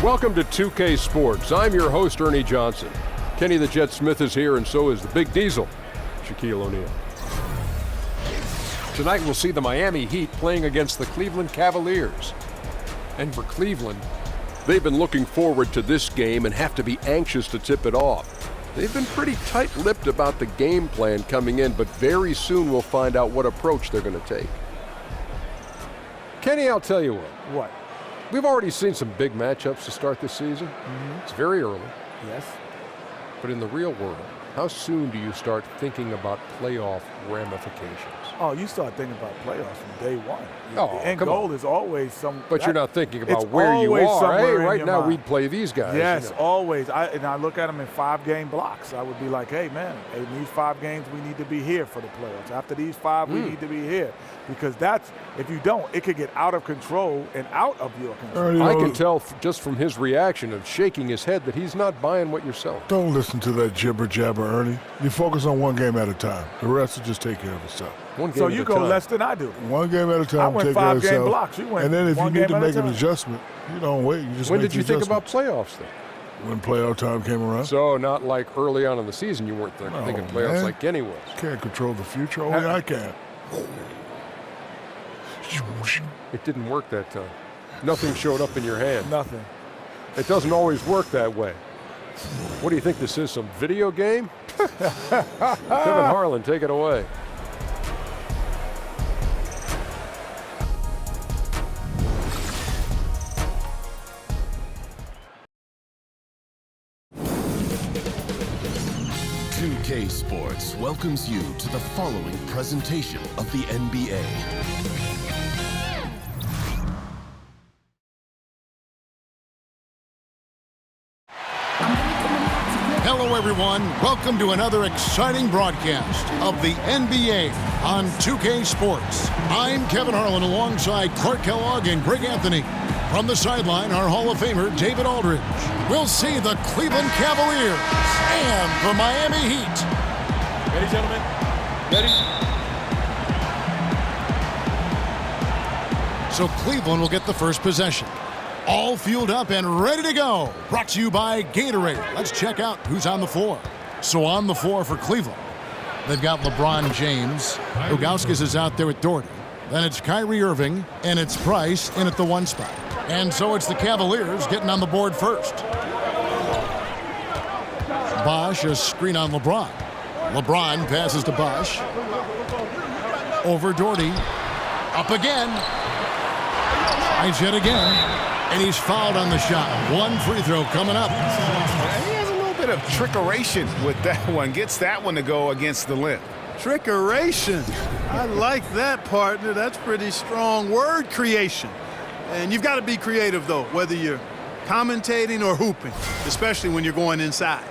Welcome to 2K Sports. I'm your host, Ernie Johnson. Kenny the Jet Smith is here, and so is the Big Diesel, Shaquille O'Neal. Tonight we'll see the Miami Heat playing against the Cleveland Cavaliers. And for Cleveland, they've been looking forward to this game and have to be anxious to tip it off. They've been pretty tight-lipped about the game plan coming in, but very soon we'll find out what approach they're going to take. Kenny, I'll tell you what. What? We've already seen some big matchups to start this season. It's very early. Yes. But in the real world, how soon do you start thinking about playoff ramifications? Oh, you start thinking about playoffs from day one. Oh, the end come goal on. is always some. But you're not thinking about it's where you always are. Hey, somewhere in right your now mind. we'd play these guys. Yes, you know. always. I look at them in 5-game blocks. I would be like, hey, man, in these 5 games, we need to be here for the playoffs. After these 5, we need to be here. Because that's, if you don't, it could get out of control and out of your control. I can tell just from his reaction of shaking his head that he's not buying what you're selling. Don't listen to that jibber-jabber, Ernie. You focus on one game at a time. The rest will just take care of itself. One game So at you a go time. less than I do. One game at a time. I went take care of 5-game itself. blocks. You went and then if you one need game to at a make an time. adjustment, you don't wait. You just When make did you the think about adjustment. playoffs then? When playoff time came around. So not like early on in the season you weren't thinking playoffs man. like Kenny was. Can't control the future. Only I can. It didn't work that time. Nothing showed up in your hand. Nothing. It doesn't always work that way. What do you think this is, some video game? Kevin Harlan, take it away. K Sports welcomes you to the following presentation of the NBA. Hello, everyone. Welcome to another exciting broadcast of the NBA on 2K Sports. I'm Kevin Harlan alongside Clark Kellogg and Greg Anthony. From the sideline, our Hall of Famer, David Aldridge. We'll see the Cleveland Cavaliers and the Miami Heat. Ready, gentlemen? Ready? So Cleveland will get the first possession. All fueled up and ready to go. Brought to you by Gatorade. Let's check out who's on the floor. So on the floor for Cleveland, they've got LeBron James. Ilgauskas is out there with Doherty. Then it's Kyrie Irving, and it's Price in at the 1 spot. And so it's the Cavaliers getting on the board first. Bosh, a screen on LeBron. LeBron passes to Bosh. Over Doherty. Up again. Finds yet again. And he's fouled on the shot. 1 free throw coming up. He has a little bit of trickeration with that one. Gets that one to go against the limb. Trickeration. I like that, partner. That's pretty strong word creation. And you've got to be creative, though, whether you're commentating or hooping, especially when you're going inside.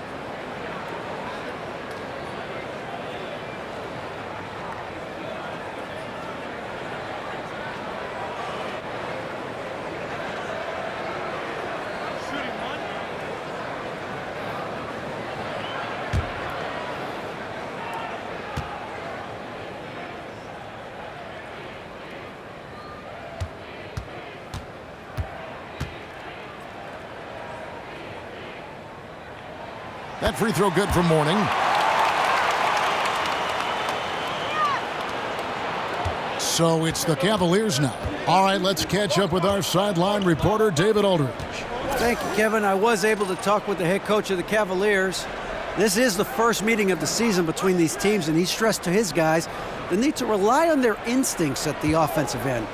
That free throw good for Mourning. So it's the Cavaliers now. All right, let's catch up with our sideline reporter, David Aldridge. Thank you, Kevin. I was able to talk with the head coach of the Cavaliers. This is the first meeting of the season between these teams, and he stressed to his guys the need to rely on their instincts at the offensive end.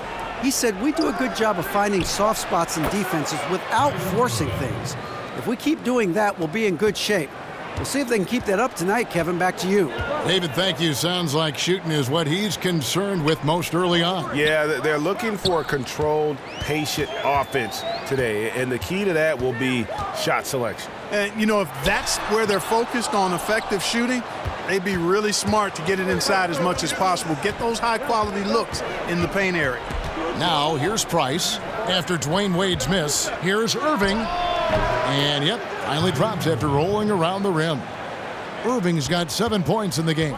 He said, we do a good job of finding soft spots in defenses without forcing things. If we keep doing that, we'll be in good shape. We'll see if they can keep that up tonight, Kevin. Back to you. David, thank you. Sounds like shooting is what he's concerned with most early on. Yeah, they're looking for a controlled, patient offense today, and the key to that will be shot selection. And, you know, if that's where they're focused on effective shooting, they'd be really smart to get it inside as much as possible. Get those high-quality looks in the paint area. Now, here's Price. After Dwayne Wade's miss, here's Irving. And, yep, finally drops after rolling around the rim. Irving's got 7 points in the game.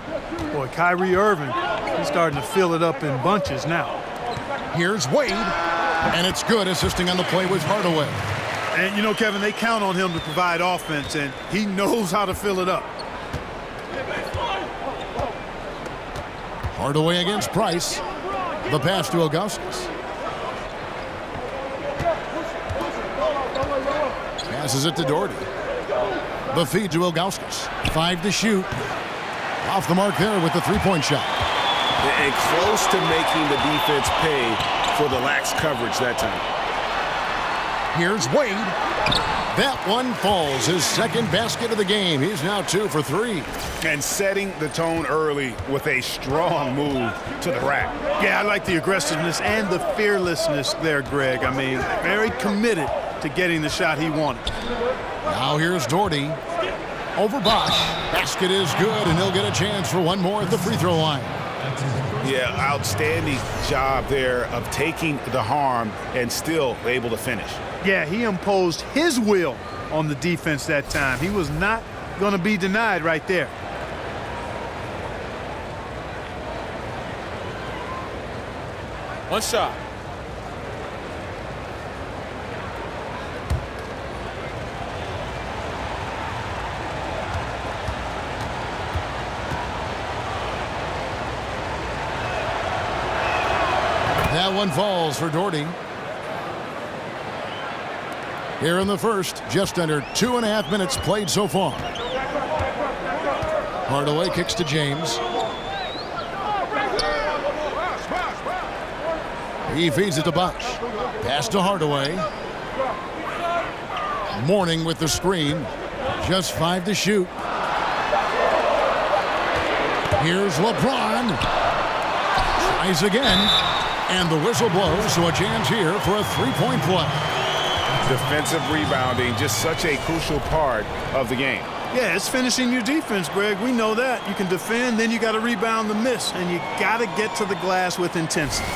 Boy, Kyrie Irving, he's starting to fill it up in bunches now. Here's Wade. And it's good. Assisting on the play was Hardaway. And, you know, Kevin, they count on him to provide offense, and he knows how to fill it up. Hardaway against Price. The pass to Ilgauskas. Passes it to Doherty. The feed to Ilgauskas. 5 to shoot. Off the mark there with the three-point shot. And close to making the defense pay for the lax coverage that time. Here's Wade. That one falls. His second basket of the game. He's now 2 for 3. And setting the tone early with a strong move to the rack. Yeah, I like the aggressiveness and the fearlessness there, Greg. I mean, very committed to getting the shot he wanted. Now here's Doherty. Over Bosch. Basket is good, and he'll get a chance for one more at the free throw line. Yeah, outstanding job there of taking the harm and still able to finish. Yeah, he imposed his will on the defense that time. He was not going to be denied right there. One shot. That one falls for Doherty. Here in the first, just under 2.5 minutes played so far. Hardaway kicks to James. He feeds it to Bosch. Pass to Hardaway. Mourning with the screen. Just 5 to shoot. Here's LeBron. Tries again. And the whistle blows, so a chance here for a three-point play. Defensive rebounding, just such a crucial part of the game. Yeah, it's finishing your defense, Greg. We know that. You can defend, then you got to rebound the miss, and you got to get to the glass with intensity.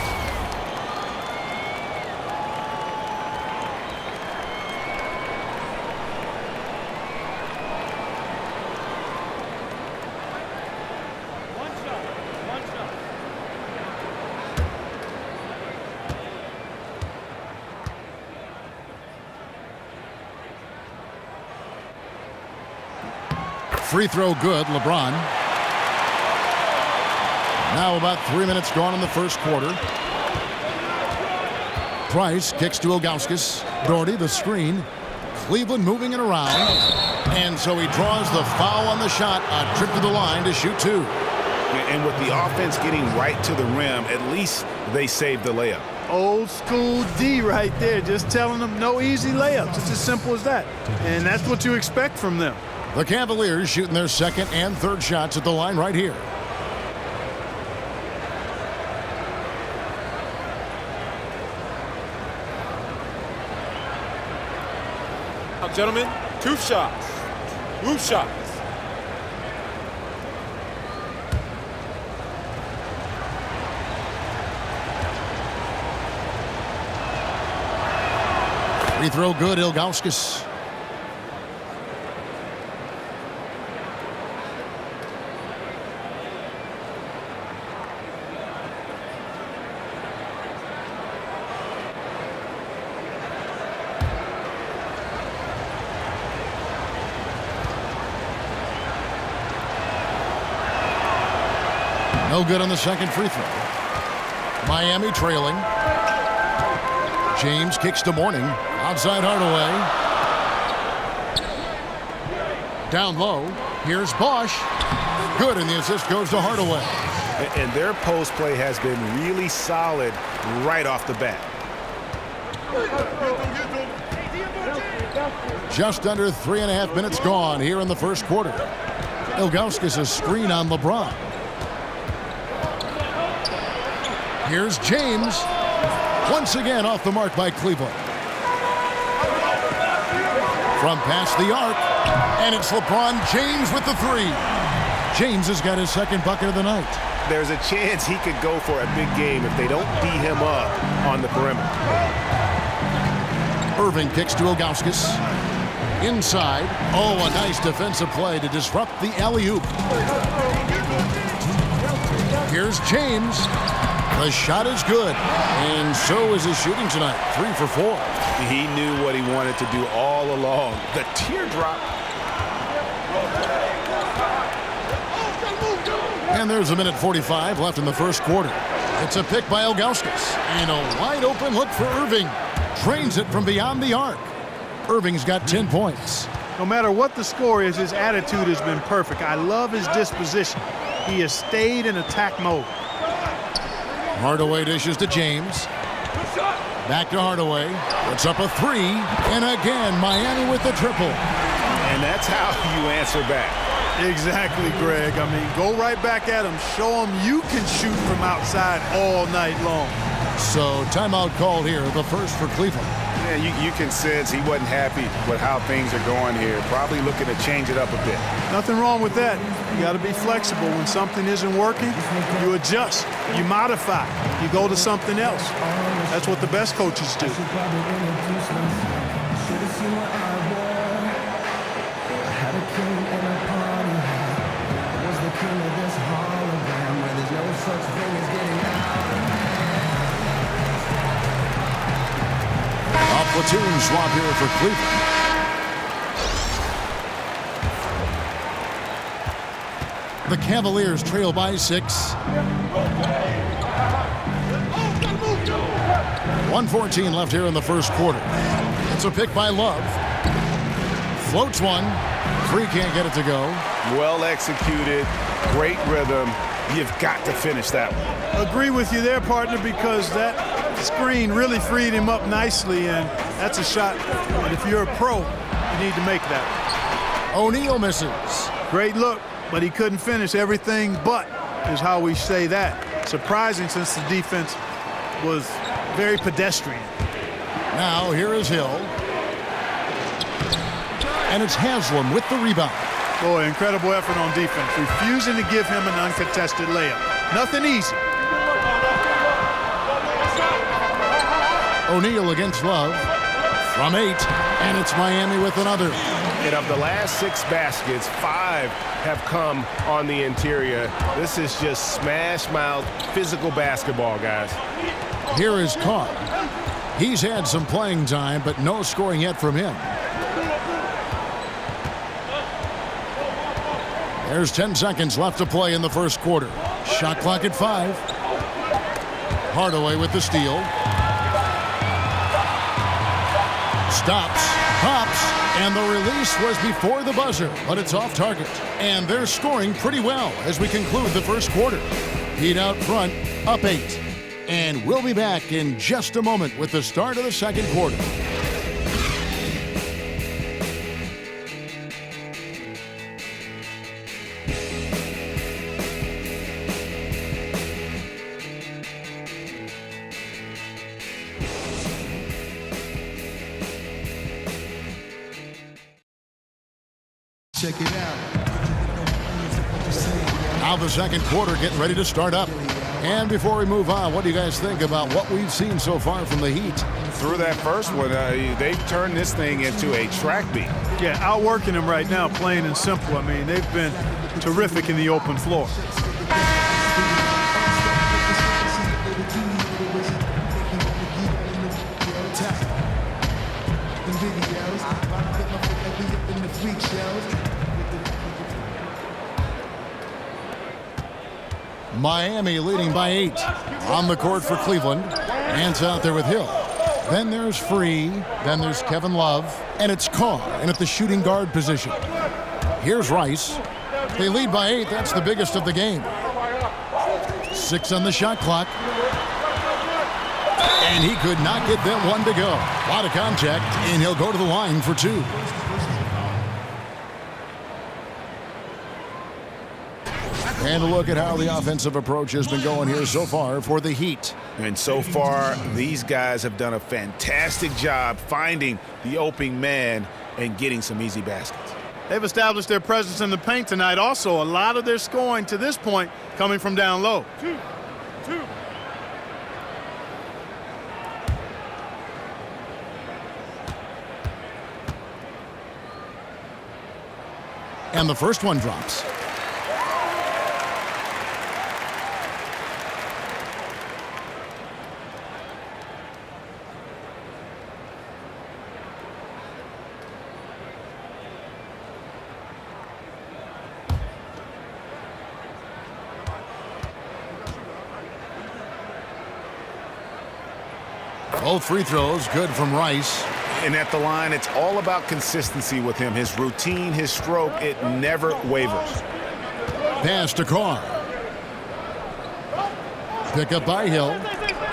Free throw good, LeBron. Now about 3 minutes gone in the first quarter. Price kicks to Ilgauskas. Doherty, the screen. Cleveland moving it around. And so he draws the foul on the shot. A trip to the line to shoot 2. And with the offense getting right to the rim, at least they saved the layup. Old school D right there, just telling them no easy layups. It's as simple as that. And that's what you expect from them. The Cavaliers shooting their second and third shots at the line right here. Now, gentlemen, 2 shots. 2 shots. Free throw good, Ilgauskas. No good on the second free throw. Miami trailing. James kicks to Mourning. Outside Hardaway. Down low. Here's Bosch. Good, and the assist goes to Hardaway. And their post play has been really solid right off the bat. Just under 3.5 minutes gone here in the first quarter. Ilgauskas a screen on LeBron. Here's James. Once again off the mark by Cleveland. From past the arc. And it's LeBron James with the 3. James has got his second bucket of the night. There's a chance he could go for a big game if they don't beat him up on the perimeter. Irving kicks to Ilgauskas. Inside. Oh, a nice defensive play to disrupt the alley-oop. Here's James. The shot is good, and so is his shooting tonight. 3 for 4. He knew what he wanted to do all along. The teardrop. And there's a minute 45 left in the first quarter. It's a pick by Ilgauskas. And a wide open look for Irving. Drains it from beyond the arc. Irving's got 10 points. No matter what the score is, his attitude has been perfect. I love his disposition. He has stayed in attack mode. Hardaway dishes to James. Back to Hardaway. Puts up a 3. And again, Miami with the triple. And that's how you answer back. Exactly, Greg. I mean, go right back at him. Show him you can shoot from outside all night long. So timeout called here, the first for Cleveland. Yeah, you can sense he wasn't happy with how things are going here. Probably looking to change it up a bit. Nothing wrong with that. You got to be flexible. When something isn't working, you adjust, you modify, you go to something else. That's what the best coaches do. A platoon swap here for Cleveland. The Cavaliers trail by 6. 1:14 left here in the first quarter. It's a pick by Love. Floats one. 3 can't get it to go. Well executed. Great rhythm. You've got to finish that one. Agree with you there, partner, because that screen really freed him up nicely, and that's a shot. And if you're a pro, you need to make that. O'Neal misses. Great look, but he couldn't finish. Everything but is how we say that. Surprising since the defense was very pedestrian. Now here is Hill. And it's Haslam with the rebound. Boy, incredible effort on defense. Refusing to give him an uncontested layup. Nothing easy. O'Neal against Love. From 8. And it's Miami with another. And of the last 6 baskets, 5 have come on the interior. This is just smash-mouth physical basketball, guys. Here is Carr. He's had some playing time, but no scoring yet from him. There's 10 seconds left to play in the first quarter. Shot clock at 5. Hardaway with the steal. Stops, pops, and the release was before the buzzer, but it's off target. And they're scoring pretty well as we conclude the first quarter. Heat out front, up 8. And we'll be back in just a moment with the start of the second quarter. Check it out. Now the second quarter getting ready to start up. And before we move on, what do you guys think about what we've seen so far from the Heat? Through that first one, they've turned this thing into a track beat. Yeah, outworking them right now, plain and simple. I mean, they've been terrific in the open floor. Miami leading by 8. On the court for Cleveland. Hands out there with Hill. Then there's Free. Then there's Kevin Love. And it's Carr and at the shooting guard position. Here's Rice. They lead by 8. That's the biggest of the game. 6 on the shot clock. And he could not get them one to go. A lot of contact, and he'll go to the line for 2. And a look at how the offensive approach has been going here so far for the Heat. And so far, these guys have done a fantastic job finding the open man and getting some easy baskets. They've established their presence in the paint tonight. Also, a lot of their scoring to this point coming from down low. 2. And the first one drops. Both free throws good from Rice. And at the line, it's all about consistency with him. His routine, his stroke, it never wavers. Pass to Carr. Pick up by Hill.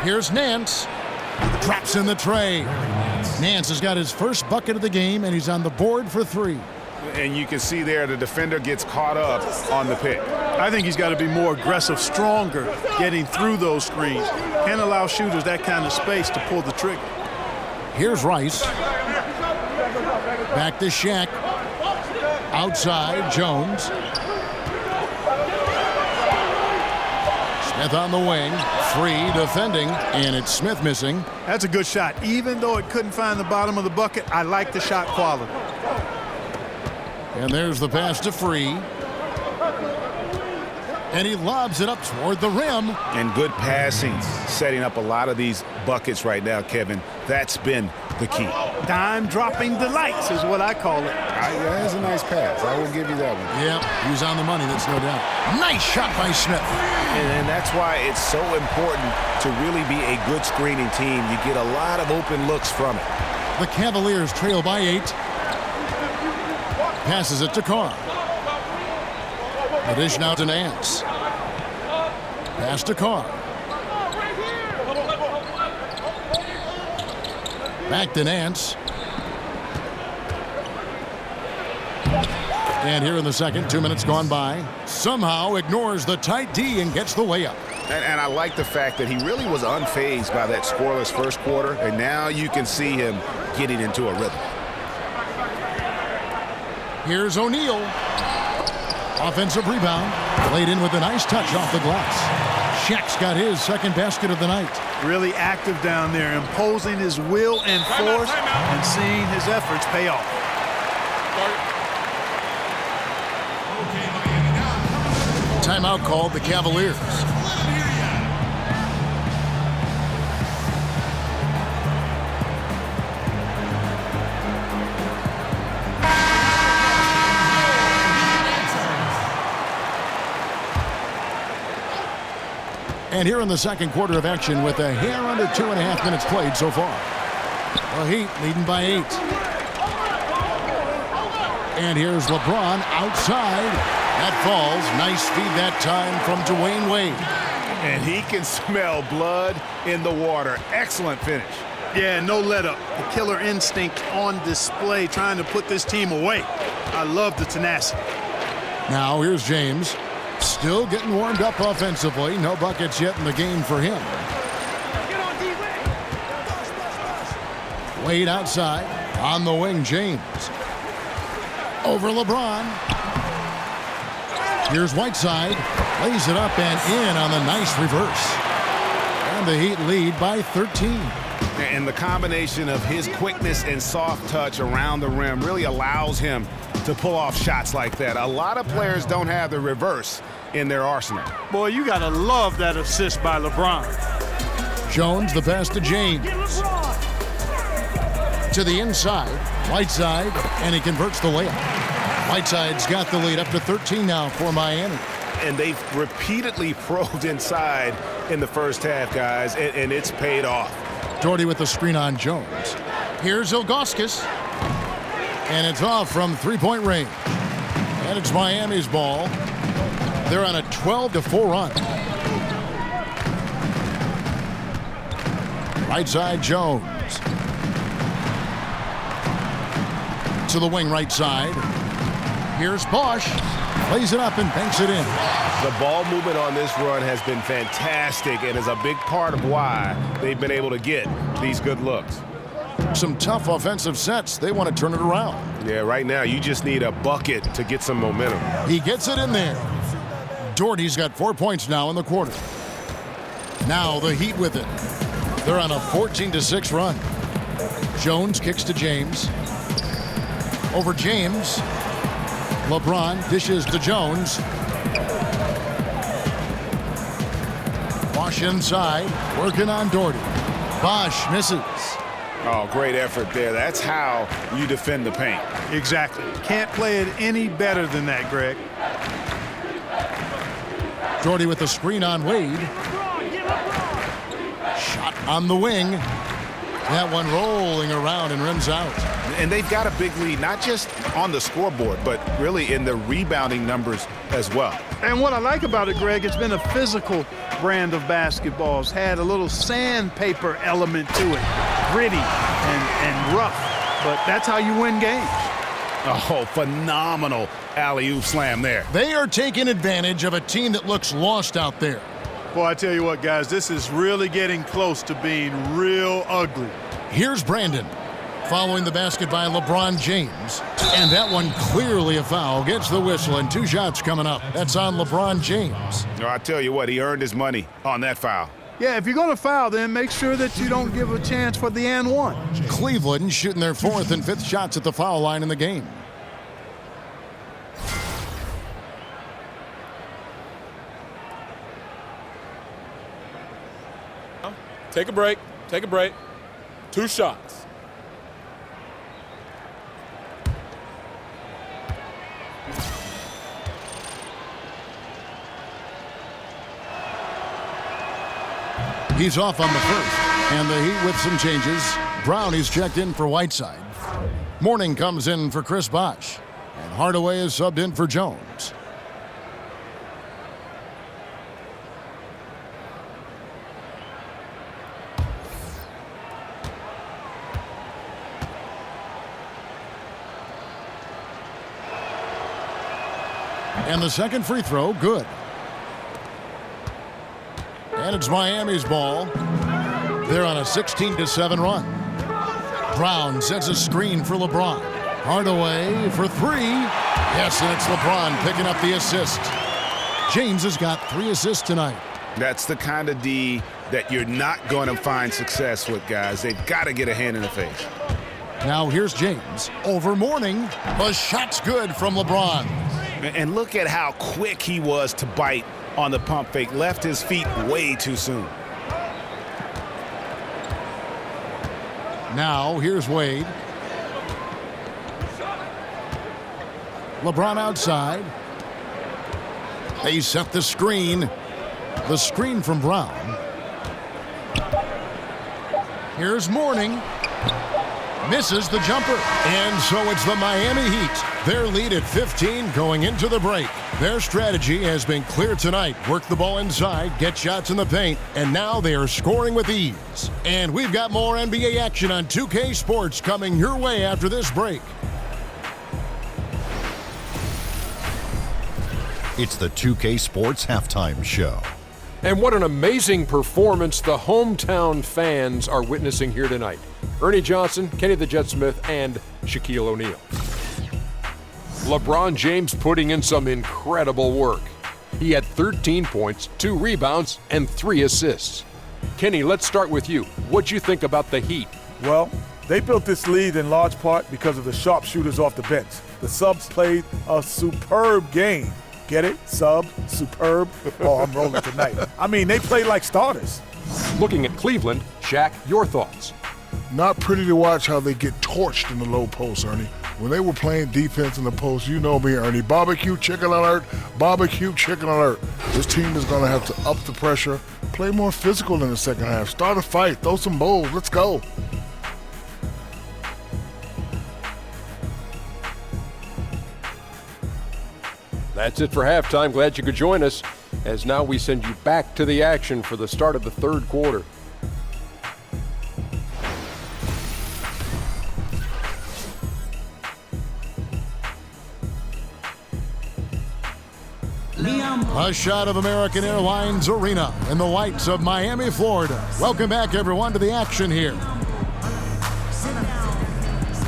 Here's Nance. Drops in the tray. Nance has got his first bucket of the game, and he's on the board for 3. And you can see there the defender gets caught up on the pick. I think he's got to be more aggressive, stronger, getting through those screens. Can't allow shooters that kind of space to pull the trigger. Here's Rice. Back to Shaq. Outside, Jones. Smith on the wing. Free, defending, and it's Smith missing. That's a good shot. Even though it couldn't find the bottom of the bucket, I like the shot quality. And there's the pass to Free. And he lobs it up toward the rim. And good passing, setting up a lot of these buckets right now, Kevin. That's been the key. Dime-dropping delights is what I call it. That's a nice pass. I will give you that one. Yep, he was on the money, that's no doubt. Nice shot by Smith. And that's why it's so important to really be a good screening team. You get a lot of open looks from it. The Cavaliers trail by 8. Passes it to Carr. The dish now to Nance. Pass to Carr. Back to Nance. And here in the second, 2 minutes gone by. Somehow ignores the tight D and gets the layup. And I like the fact that he really was unfazed by that scoreless first quarter. And now you can see him getting into a rhythm. Here's O'Neal. Offensive rebound. Laid in with a nice touch off the glass. Shaq's got his second basket of the night. Really active down there, imposing his will and force and seeing his efforts pay off. Timeout called the Cavaliers. And here in the second quarter of action with a hair under 2.5 minutes played so far. The Heat leading by 8. And here's LeBron outside. That falls. Nice feed that time from Dwayne Wade. And he can smell blood in the water. Excellent finish. Yeah, no let up. The killer instinct on display, trying to put this team away. I love the tenacity. Now here's James. Still getting warmed up offensively. No buckets yet in the game for him. Wade outside. On the wing, James. Over LeBron. Here's Whiteside. Lays it up and in on the nice reverse. And the Heat lead by 13. And the combination of his quickness and soft touch around the rim really allows him to pull off shots like that. A lot of players don't have the reverse in their arsenal. Boy, you got to love that assist by LeBron. Jones, the pass to James. To the inside. Whiteside, and he converts the layup. Whiteside's got the lead up to 13 now for Miami. And they've repeatedly probed inside in the first half, guys, and it's paid off. Doherty with the screen on Jones. Here's Ilgauskas. And it's off from three-point range. And it's Miami's ball. They're on a 12-4 run. Right side, Jones. To the wing right side. Here's Bosch. Plays it up and banks it in. The ball movement on this run has been fantastic and is a big part of why they've been able to get these good looks. Some tough offensive sets. They want to turn it around. Yeah, right now you just need a bucket to get some momentum. He gets it in there. Doherty's got 4 points now in the quarter. Now the Heat with it. They're on a 14-6 run. Jones kicks to James. Over James. LeBron dishes to Jones. Bosch inside, working on Doherty. Bosch misses. Oh, great effort there. That's how you defend the paint. Exactly. Can't play it any better than that, Greg. Doherty with the screen on Wade. Shot on the wing. That one rolling around and rims out. And they've got a big lead, not just on the scoreboard, but really in the rebounding numbers as well. And what I like about it, Greg, it's been a physical brand of basketball. It's had a little sandpaper element to it, gritty and rough. But that's how you win games. Oh, phenomenal alley-oop slam there. They are taking advantage of a team that looks lost out there. Boy, I tell you what, guys, this is really getting close to being real ugly. Here's Brandon following the basket by LeBron James. And that one clearly a foul. Gets the whistle, and 2 shots coming up. That's on LeBron James. No, I tell you what, he earned his money on that foul. Yeah, if you're going to foul, then make sure that you don't give a chance for the and one. Cleveland shooting their 4th and 5th shots at the foul line in the game. Take a break. Take a break. 2 shots. He's off on the first. And the Heat with some changes. Brown is checked in for Whiteside. Mourning comes in for Chris Bosh. And Hardaway is subbed in for Jones. And the second free throw, good. And it's Miami's ball. They're on a 16-7 run. Brown sets a screen for LeBron. Hardaway for 3. Yes, and it's LeBron picking up the assist. James has got 3 assists tonight. That's the kind of D that you're not going to find success with, guys. They've got to get a hand in the face. Now here's James over Mourning. The shot's good from LeBron. And look at how quick he was to bite on the pump fake. Left his feet way too soon. Now here's Wade. LeBron outside. They set the screen. The screen from Brown. Here's Mourning. Misses the jumper. And so it's the Miami Heat. Their lead at 15 going into the break. Their strategy has been clear tonight. Work the ball inside, get shots in the paint, and now they are scoring with ease. And we've got more NBA action on 2K Sports coming your way after this break. It's the 2K Sports Halftime Show. And what an amazing performance the hometown fans are witnessing here tonight. Ernie Johnson, Kenny the Jet Smith, and Shaquille O'Neal. LeBron James putting in some incredible work. He had 13 points, 2 rebounds, and 3 assists. Kenny, let's start with you. What'd you think about the Heat? Well, they built this lead in large part because of the sharpshooters off the bench. The subs played a superb game. Get it? Sub, superb. Oh, I'm rolling tonight. I mean, they played like starters. Looking at Cleveland, Shaq, your thoughts? Not pretty to watch how they get torched in the low post, Ernie. When they were playing defense in the post, you know me, Ernie. Barbecue chicken alert, barbecue chicken alert. This team is going to have to up the pressure, play more physical in the second half, start a fight, throw some bowls, let's go. That's it for halftime. Glad you could join us, as now we send you back to the action for the start of the third quarter. A shot of American Airlines Arena in the whites of Miami, Florida. Welcome back, everyone, to the action here.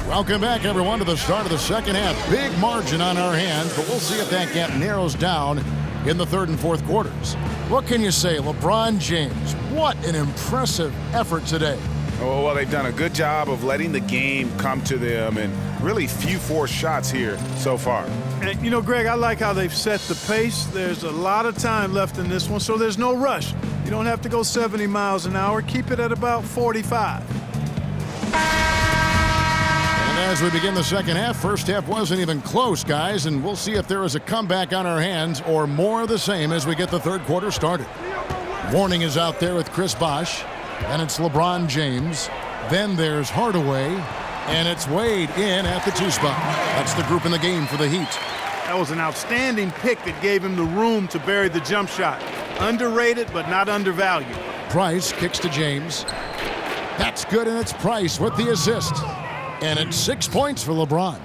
Welcome back, everyone, to the start of the second half. Big margin on our hands, but we'll see if that gap narrows down in the third and fourth quarters. What can you say? LeBron James, what an impressive effort today. Oh, well, they've done a good job of letting the game come to them, and really few forced shots here so far. And, you know, Greg, I like how they've set the pace. There's a lot of time left in this one, so there's no rush. You don't have to go 70 miles an hour. Keep it at about 45. And as we begin the second half, first half wasn't even close, guys, and we'll see if there is a comeback on our hands or more of the same as we get the third quarter started. Warning is out there with Chris Bosh, and it's LeBron James. Then there's Hardaway, and it's Wade in at the 2 spot. That's the group in the game for the Heat. That was an outstanding pick that gave him the room to bury the jump shot. Underrated, but not undervalued. Price kicks to James. That's good, and it's Price with the assist. And it's 6 points for LeBron.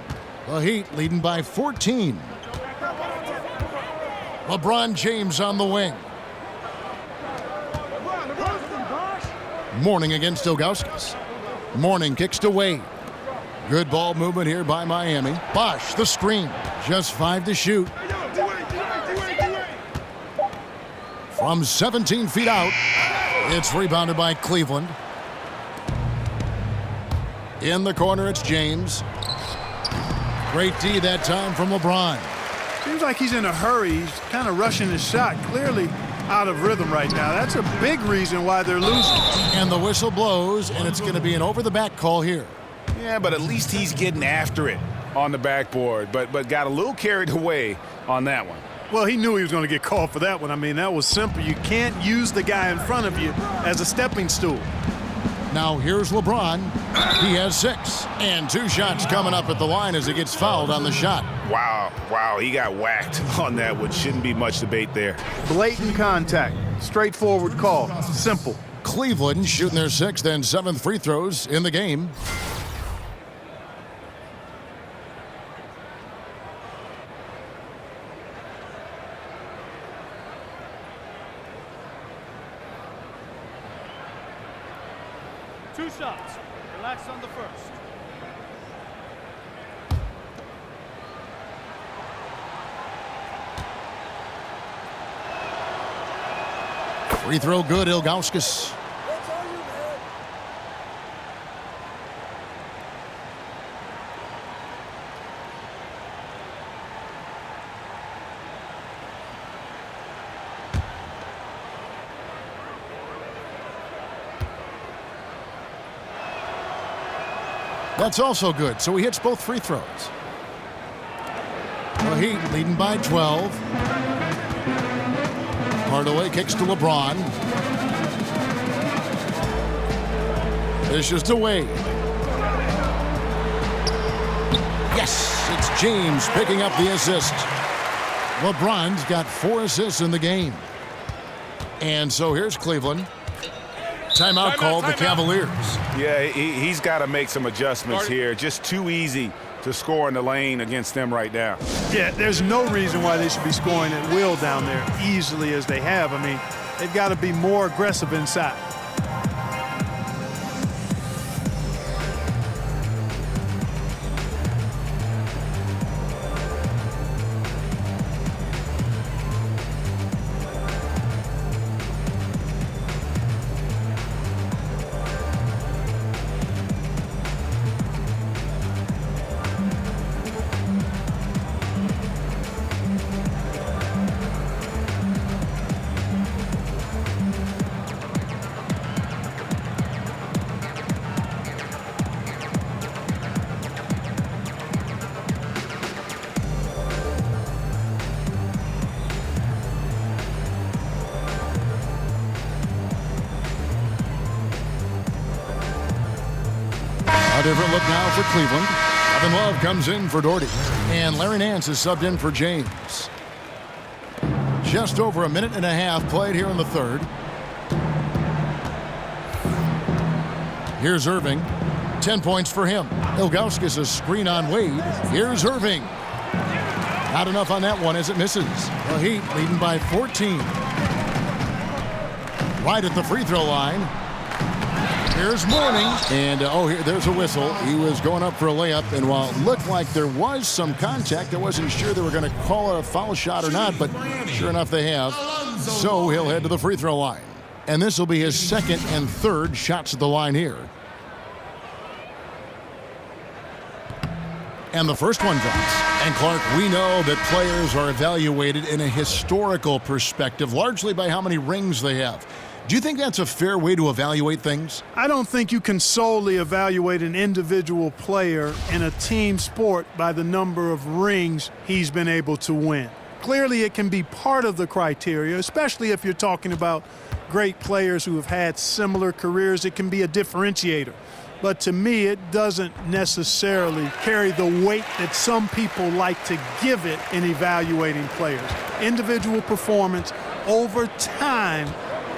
The Heat leading by 14. LeBron James on the wing. Mourning against Ilgauskas. Mourning kicks to Wade. Good ball movement here by Miami. Bosch, the screen. Just 5 to shoot. From 17 feet out, it's rebounded by Cleveland. In the corner, it's James. Great D that time from LeBron. Seems like he's in a hurry. He's kind of rushing his shot. Clearly out of rhythm right now. That's a big reason why they're losing. And the whistle blows, and it's going to be an over-the-back call here. Yeah, but at least he's getting after it on the backboard, but got a little carried away on that one. Well, he knew he was going to get called for that one. I mean, that was simple. You can't use the guy in front of you as a stepping stool. Now here's LeBron. He has 6. And 2 shots coming up at the line as he gets fouled on the shot. Wow, he got whacked on that, which shouldn't be much debate there. Blatant contact. Straightforward call. Simple. Cleveland shooting their 6th and 7th free throws in the game. Two shots. Relax on the first. Free throw good, Ilgauskas. That's also good, so he hits both free throws. The Heat leading by 12. Hardaway kicks to LeBron. Dishes to Wade. Yes, it's James picking up the assist. LeBron's got 4 assists in the game. And so here's Cleveland. Timeout called the Cavaliers. Yeah, he's got to make some adjustments here. Just too easy to score in the lane against them right now. Yeah, there's no reason why they should be scoring at will down there easily as they have. I mean, they've got to be more aggressive inside. A different look now for Cleveland. Kevin Love comes in for Doherty. And Larry Nance is subbed in for James. Just over a minute and a half played here in the third. Here's Irving. 10 points for him. Ilgauskas a screen on Wade. Here's Irving. Not enough on that one as it misses. The Heat leading by 14. Right at the free throw line. Here's Mourning. And, here, there's a whistle. He was going up for a layup, and while it looked like there was some contact, I wasn't sure they were going to call it a foul shot or not, but sure enough they have. So he'll head to the free throw line. And this will be his 2nd and 3rd shots at the line here. And the first one drops. And Clark, we know that players are evaluated in a historical perspective, largely by how many rings they have. Do you think that's a fair way to evaluate things? I don't think you can solely evaluate an individual player in a team sport by the number of rings he's been able to win. Clearly, it can be part of the criteria, especially if you're talking about great players who have had similar careers. It can be a differentiator. but to me it doesn't necessarily carry the weight that some people like to give it in evaluating players. Individual performance over time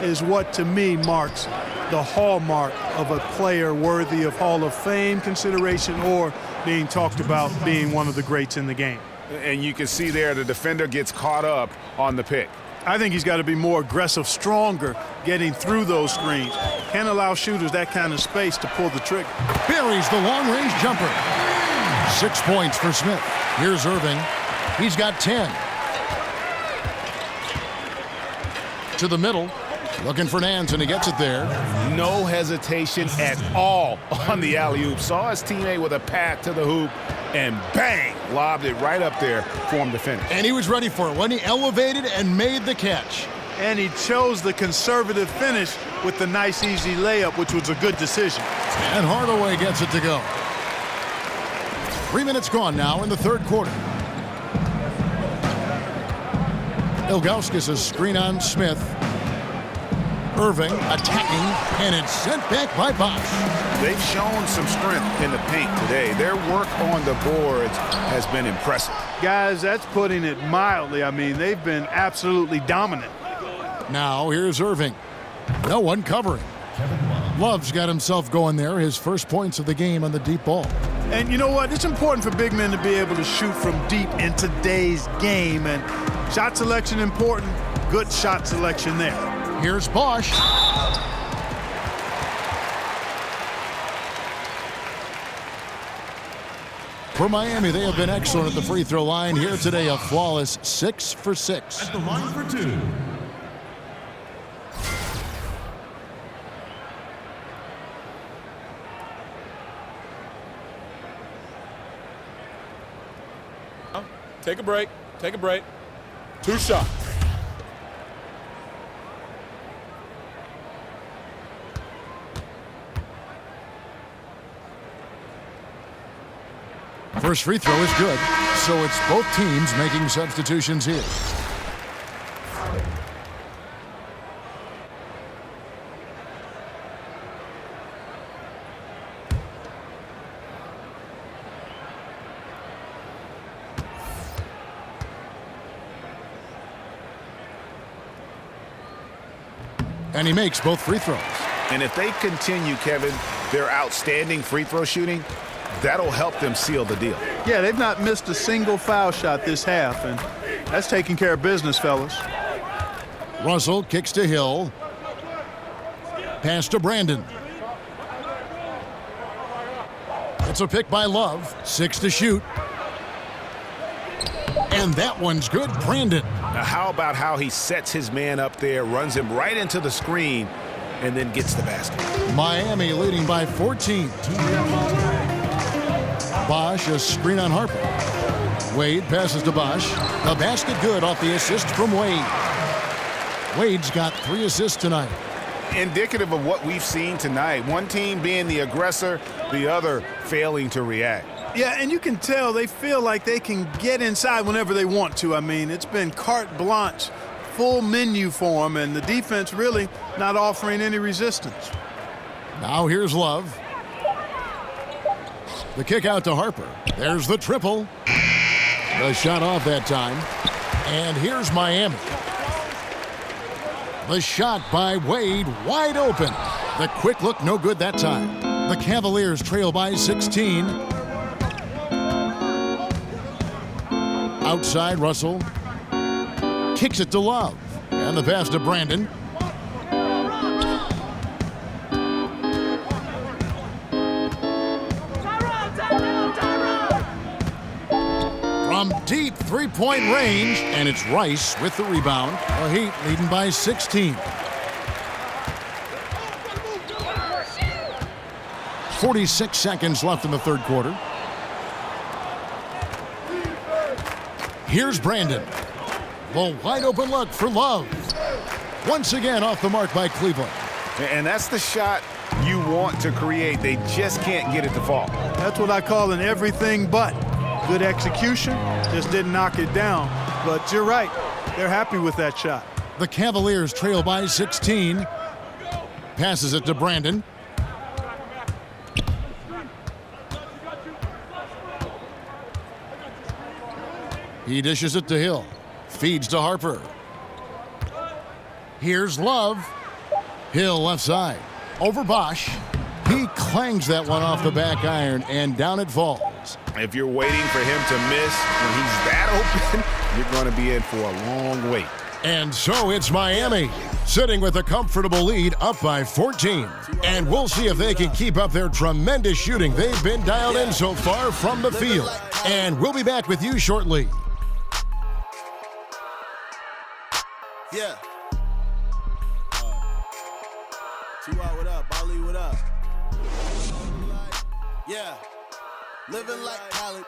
is what to me marks the hallmark of a player worthy of Hall of Fame consideration or being talked about being one of the greats in the game. And you can see there the defender gets caught up on the pick. I think he's got to be more aggressive, stronger, getting through those screens. Can't allow shooters that kind of space to pull the trigger. Buries the long-range jumper. 6 points for Smith. Here's Irving. He's got 10. To the middle. Looking for Nance, and he gets it there. No hesitation at all on the alley-oop. Saw his teammate with a path to the hoop, and bang, lobbed it right up there for him to finish. And he was ready for it when he elevated and made the catch. And he chose the conservative finish with the nice, easy layup, which was a good decision. And Hardaway gets it to go. 3 minutes gone now in the third quarter. Ilgauskas' screen on Smith. Irving attacking, and it's sent back by Bosch. They've shown some strength in the paint today. Their work on the boards has been impressive. Guys, that's putting it mildly. I mean, they've been absolutely dominant. Now here's Irving. No one covering. Love's got himself going there. His first points of the game on the deep ball. And you know what? It's important for big men to be able to shoot from deep in today's game. And shot selection important. Good shot selection there. Here's Bosch. For Miami, they have been excellent at the free throw line. Here today, a flawless 6 for 6. At the line for 2. Take a break. Take a break. 2 shots. First free throw is good, so it's both teams making substitutions here. And he makes both free throws. And if they continue, Kevin, their outstanding free throw shooting, that'll help them seal the deal. Yeah, they've not missed a single foul shot this half, and that's taking care of business, fellas. Russell kicks to Hill. Pass to Brandon. It's a pick by Love. 6 to shoot. And that one's good. Brandon. Now, how about how he sets his man up there, runs him right into the screen, and then gets the basket. Miami leading by 14. Bosch, a screen on Harper. Wade passes to Bosch. The basket good off the assist from Wade. Wade's got 3 assists tonight. Indicative of what we've seen tonight. One team being the aggressor, the other failing to react. Yeah, and you can tell they feel like they can get inside whenever they want to. I mean, it's been carte blanche, full menu for them, and the defense really not offering any resistance. Now here's Love. The kick out to Harper. There's the triple. The shot off that time. And here's Miami. The shot by Wade, wide open. The quick look, no good that time. The Cavaliers trail by 16. Outside, Russell kicks it to Love. And the pass to Brandon. From deep three-point range, and it's Rice with the rebound. The Heat leading by 16. 46 seconds left in the third quarter. Here's Brandon. The wide open look for Love. Once again off the mark by Cleveland. And that's the shot you want to create. They just can't get it to fall. That's what I call an everything but. Good execution, just didn't knock it down. But you're right, they're happy with that shot. The Cavaliers trail by 16. Passes it to Brandon. He dishes it to Hill. Feeds to Harper. Here's Love. Hill left side. Over Bosch. He clangs that one off the back iron, and down it falls. If you're waiting for him to miss when he's that open, you're going to be in for a long wait. And so it's Miami, sitting with a comfortable lead, up by 14. And we'll see if they can keep up their tremendous shooting they've been dialed in so far from the field. And we'll be back with you shortly. Yeah. T.Y., what up? Ali, what up? Yeah. Living like Khaled.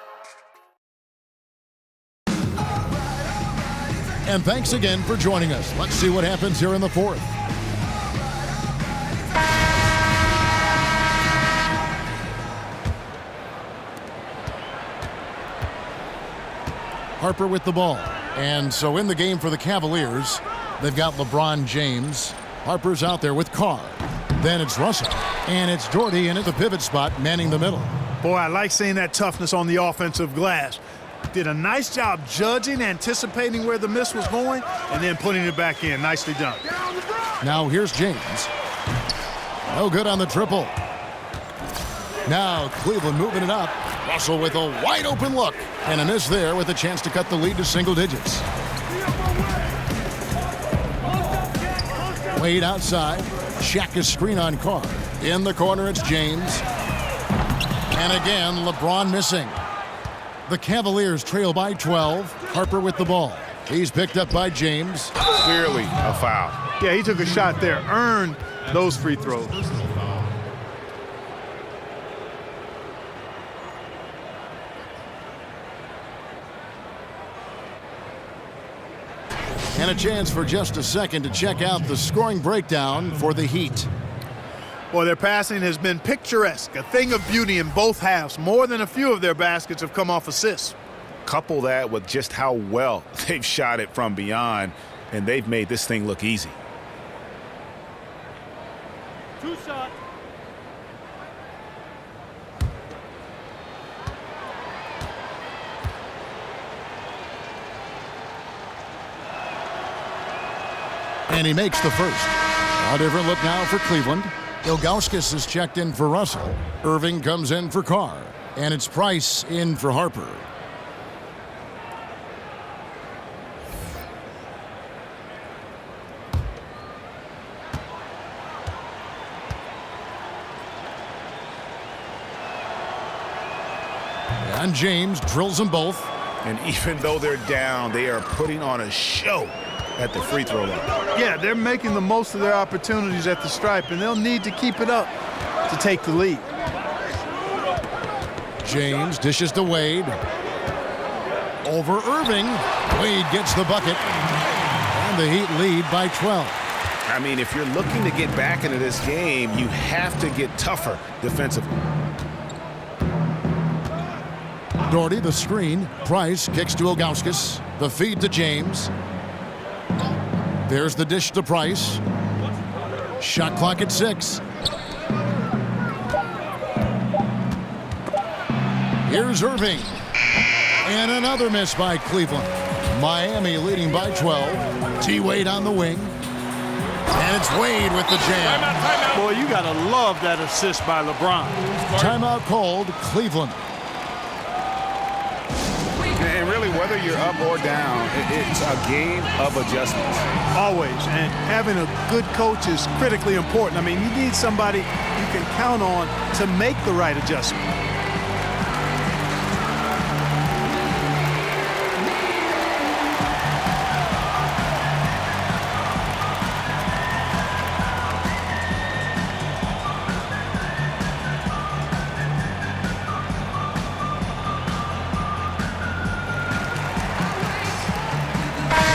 And thanks again for joining us. Let's see what happens here in the fourth. Harper with the ball. And so in the game for the Cavaliers, they've got LeBron James. Harper's out there with Carr. Then it's Russell. And it's Doherty in at the pivot spot, manning the middle. Boy, I like seeing that toughness on the offensive glass. Did a nice job judging, anticipating where the miss was going, and then putting it back in. Nicely done. Now here's James. No good on the triple. Now Cleveland moving it up. Russell with a wide open look. And a miss there with a chance to cut the lead to single digits. Wade outside. Shaq is screen on Carr. In the corner, it's James. And again, LeBron missing. The Cavaliers trail by 12. Harper with the ball. He's picked up by James. Clearly a foul. Yeah, he took a shot there. Earned those free throws. And a chance for just a second to check out the scoring breakdown for the Heat. Well, their passing has been picturesque, a thing of beauty in both halves. More than a few of their baskets have come off assists. Couple that with just how well they've shot it from beyond, and they've made this thing look easy. 2 shots. And he makes the first. A different look now for Cleveland. Ilgauskas is checked in for Russell. Irving comes in for Carr. And it's Price in for Harper. And James drills them both. And even though they're down, they are putting on a show at the free throw line. Yeah, they're making the most of their opportunities at the stripe, and they'll need to keep it up to take the lead. James dishes to Wade. Over Irving. Wade gets the bucket. And the Heat lead by 12. I mean, if you're looking to get back into this game, you have to get tougher defensively. Doherty, the screen. Price kicks to Ilgauskas. The feed to James. There's the dish to Price. Shot clock at 6. Here's Irving. And another miss by Cleveland. Miami leading by 12. T. Wade on the wing. And it's Wade with the jam. Timeout. Boy, you got to love that assist by LeBron. Timeout called, Cleveland. And really, whether you're up or down, it's a game of adjustments. Always. And having a good coach is critically important. I mean, you need somebody you can count on to make the right adjustment.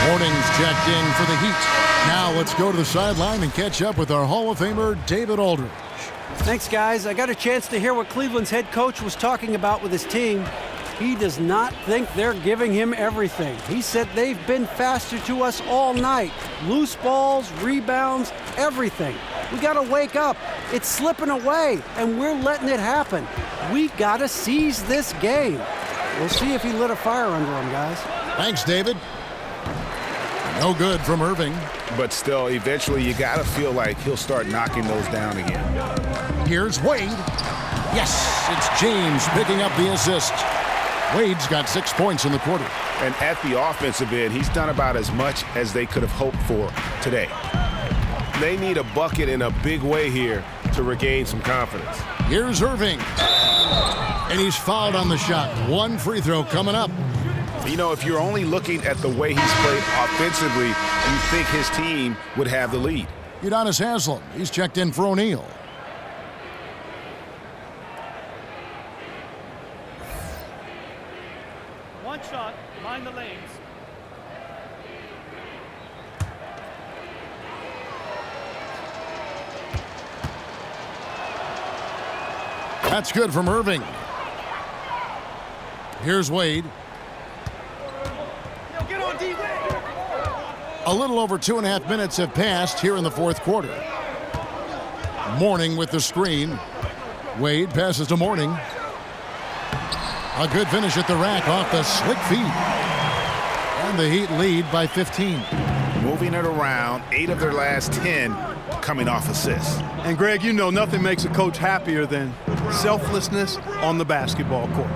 Morning's checked in for the Heat. Now let's go to the sideline and catch up with our Hall of Famer, David Aldridge. Thanks, guys. I got a chance to hear what Cleveland's head coach was talking about with his team. He does not think they're giving him everything. He said they've been faster to us all night. Loose balls, rebounds, everything. We got to wake up. It's slipping away, and we're letting it happen. We got to seize this game. We'll see if he lit a fire under him, guys. Thanks, David. No good from Irving. But still, eventually you got to feel like he'll start knocking those down again. Here's Wade. Yes, it's James picking up the assist. Wade's got 6 points in the quarter. And at the offensive end, he's done about as much as they could have hoped for today. They need a bucket in a big way here to regain some confidence. Here's Irving. And he's fouled on the shot. One free throw coming up. You know, if you're only looking at the way he's played offensively, you think his team would have the lead. Udonis Haslem, he's checked in for O'Neal. One shot, mind the lanes. That's good from Irving. Here's Wade. Get on D. A little over 2.5 minutes have passed here in the fourth quarter. Mourning with the screen. Wade passes to Mourning. A good finish at the rack off the slick feet. And the Heat lead by 15. Moving it around, 8 of their last 10 coming off assists. And Greg, you know nothing makes a coach happier than selflessness on the basketball court.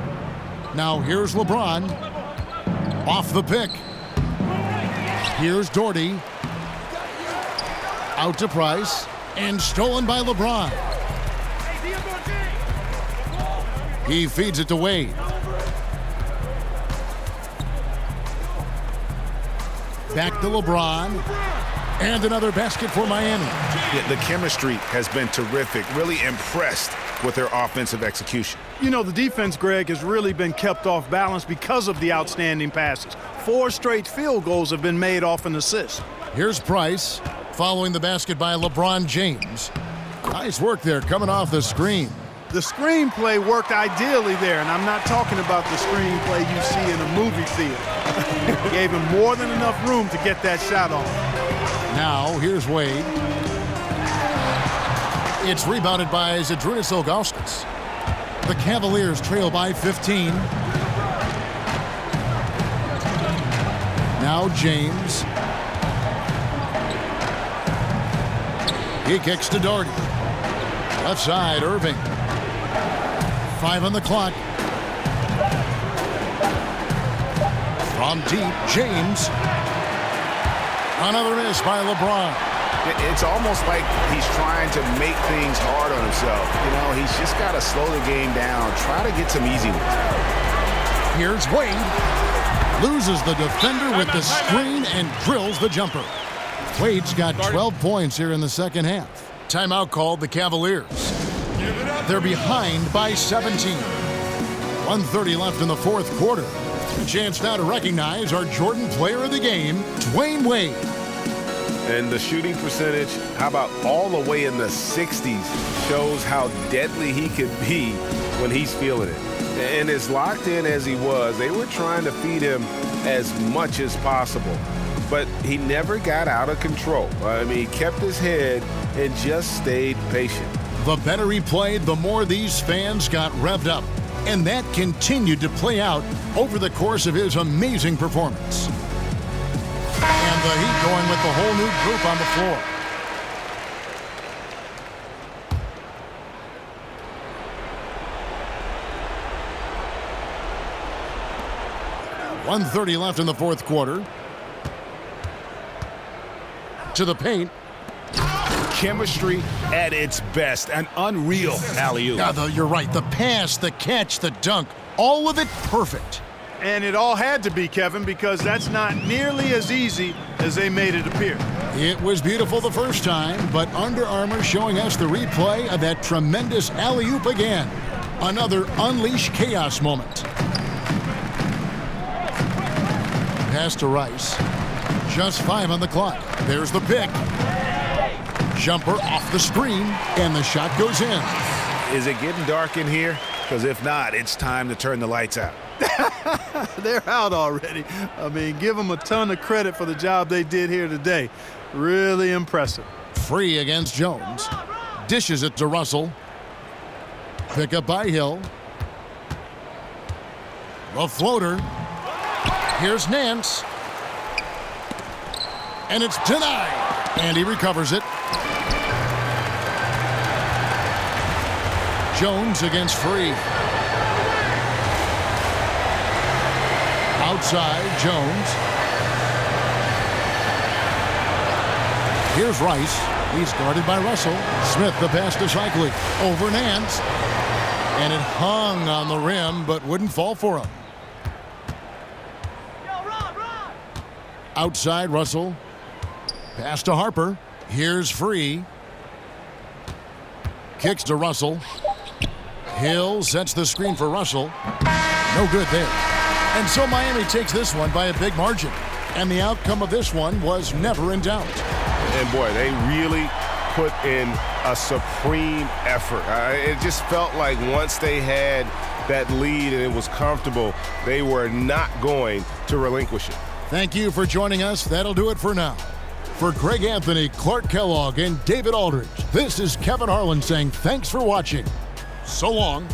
Now here's LeBron. Off the pick. Here's Doherty. Out to Price. And stolen by LeBron. He feeds it to Wade. Back to LeBron. And another basket for Miami. Yeah, the chemistry has been terrific. Really impressed with their offensive execution. You know, the defense, Greg, has really been kept off balance because of the outstanding passes. 4 straight field goals have been made off an assist. Here's Price, following the basket by LeBron James. Nice work there, coming off the screen. The screenplay worked ideally there, and I'm not talking about the screenplay you see in a movie theater. Gave him more than enough room to get that shot off. Now, here's Wade. It's rebounded by Zydrunas Ilgauskas. The Cavaliers trail by 15. Now James. He kicks to Doherty. Left side, Irving. 5 on the clock. From deep, James. Another miss by LeBron. It's almost like he's trying to make things hard on himself. You know, he's just got to slow the game down, try to get some easy ones. Here's Wade. Loses the defender with the screen and drills the jumper. Wade's got 12 points here in the second half. Timeout called the Cavaliers. They're behind by 17. 1:30 left in the fourth quarter. A chance now to recognize our Jordan Player of the Game, Dwayne Wade. And the shooting percentage, how about all the way in the 60s, shows how deadly he could be when he's feeling it. And as locked in as he was, they were trying to feed him as much as possible. But he never got out of control. I mean, he kept his head and just stayed patient. The better he played, the more these fans got revved up. And that continued to play out over the course of his amazing performance. And the Heat going with the whole new group on the floor. .130 left in the fourth quarter. To the paint. Chemistry at its best. An unreal alley-oop. Yeah, you're right. The pass, the catch, the dunk, all of it perfect. And it all had to be, Kevin, because that's not nearly as easy as they made it appear. It was beautiful the first time, but Under Armour showing us the replay of that tremendous alley-oop again. Another Unleash Chaos moment. Pass to Rice. Just 5 on the clock. There's the pick. Jumper off the screen, and the shot goes in. Is it getting dark in here? Because if not, it's time to turn the lights out. They're out already. I mean, give them a ton of credit for the job they did here today. Really impressive. Free against Jones. Dishes it to Russell. Pick up by Hill. The floater. Here's Nance. And it's denied. And he recovers it. Jones against Free. Outside, Jones. Here's Rice. He's guarded by Russell. Smith, the pass to Shikely. Over Nance. And it hung on the rim, but wouldn't fall for him. Outside, Russell. Pass to Harper. Here's Free. Kicks to Russell. Hill sets the screen for Russell. No good there. And so Miami takes this one by a big margin. And the outcome of this one was never in doubt. And boy, they really put in a supreme effort. It just felt like once they had that lead and it was comfortable, they were not going to relinquish it. Thank you for joining us. That'll do it for now. For Greg Anthony, Clark Kellogg, and David Aldridge, this is Kevin Harlan saying thanks for watching. So long.